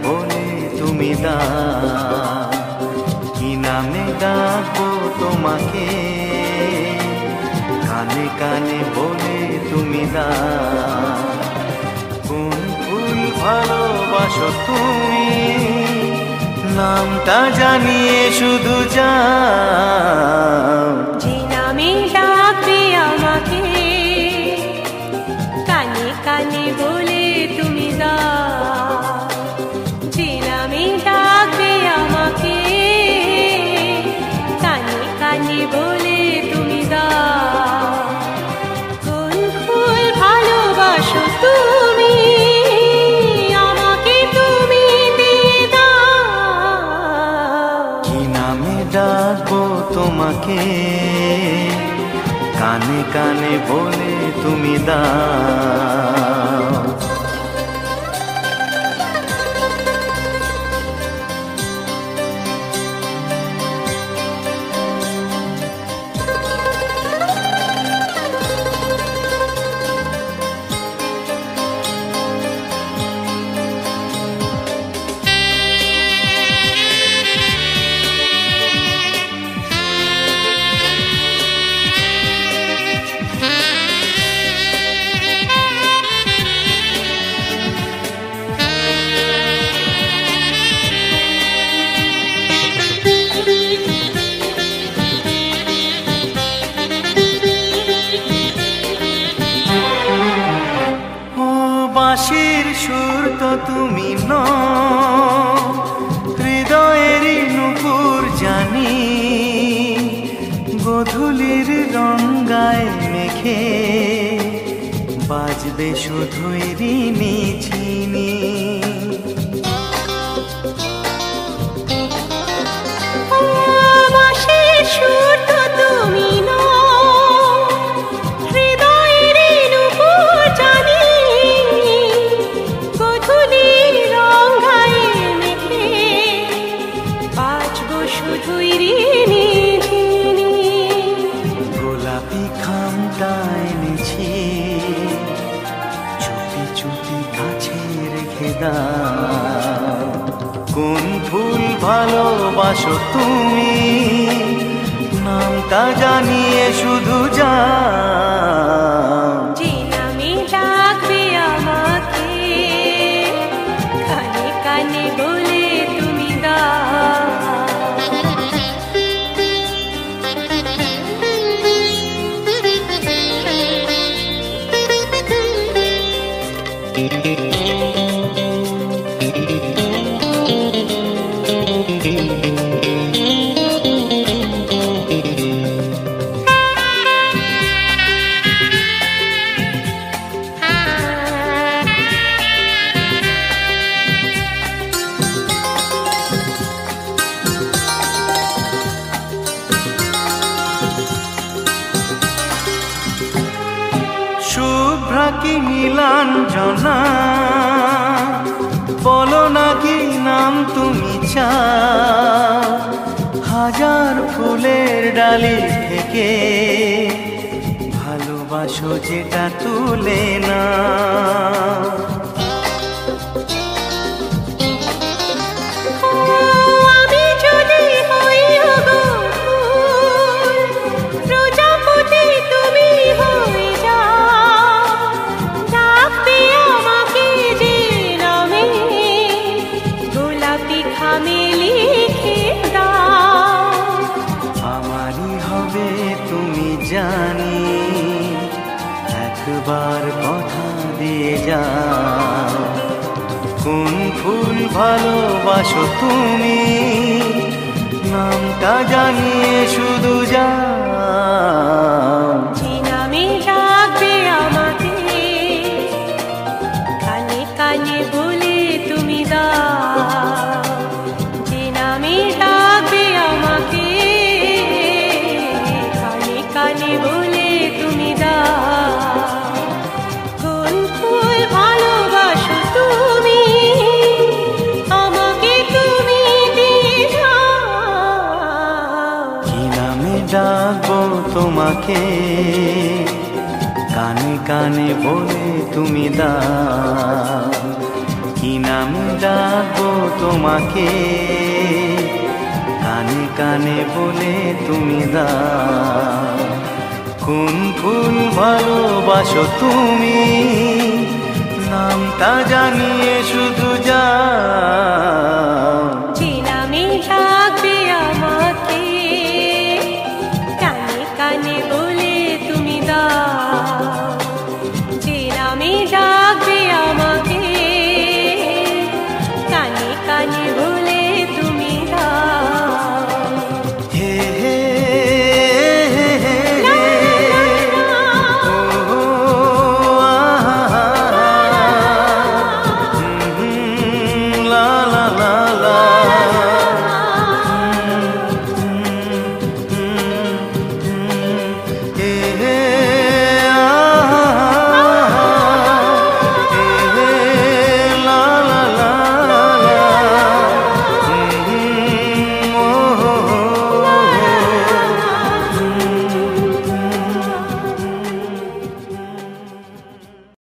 বলে তুমি দাও, কি নামে ডাকবো তোমাকে, কানে কানে বলে তুমি দাও। কোন ফুল ভালোবাসো তুমি, নামটা জানিয়ে শুধু যাও। যে নামে ডাকবে আমাকে, কানে কানে বলে তুমি দাও। যে নামে ডাকবে আমাকে, কানে কানে বলে তুমি দাও। কোন ফুল ভালোবাসো তুমি, আমাকে তুমি দিয়ে দাও। কি নামে ডাকবো তোমাকে, কানে কানে বলে তুমি দাও। বাঁশির সুর তো তুমি নও, হৃদয়েরই নুপুর জানি। গোধূলির রঙায় মেখে বাজবে শুধুই রিনি ঝিনি। বাঁশির সুর তো তুমি নও, হৃদয়েরই নুপুর জানি। গোধূলির রঙায় মেখে বাজবো শুধুই রিনি ঝিনি। গোলাপি খামটা এনেছি, চুপি চুপি কাছে রেখে দাও। কোন ফুল ভালোবাসো তুমি, নামটা জানিয়ে শুধু যাও। যে নামে ডাকবে আমাকে, কানে কানে বলে তুমি দাও। শুভ্রা কি নীলাঞ্জনা, বলো না কি নাম তুমি চাও। হাজার ফুলের ডালি থেকে ভালোবাসো যেটা তুলে না। আমি যদি হই ওগো ফুল, প্রজাপতি তুমি হয়ে যাও। ডাকবে আমাকে যে নামে, গোলাপি খামে লিখে দাও। আমারই হবে তুমি জানি, একবার কথা দিয়ে যাও। কোন ফুল ভালোবাসো তুমি, নামটা জানিয়ে শুধু যাও। যে নামে ডাকবে আমাকে, কানে কানে বলে তুমি দাও। যে নামে ডাকবে আমাকে, কানে কানে বলে তুমি দাও। কোন ফুল ভালোবাসো তুমি, আমাকে তুমি দিয়ে দাও। কি নামে ডাকবো তোমাকে, কানে কানে বলে তুমি দাও। কি নামে ডাকবো তোমাকে, কানে কানে বলে তুমি দাও কোন ফুল ভালোবাসো তুমি, নামটা জানিয়ে শুধু যা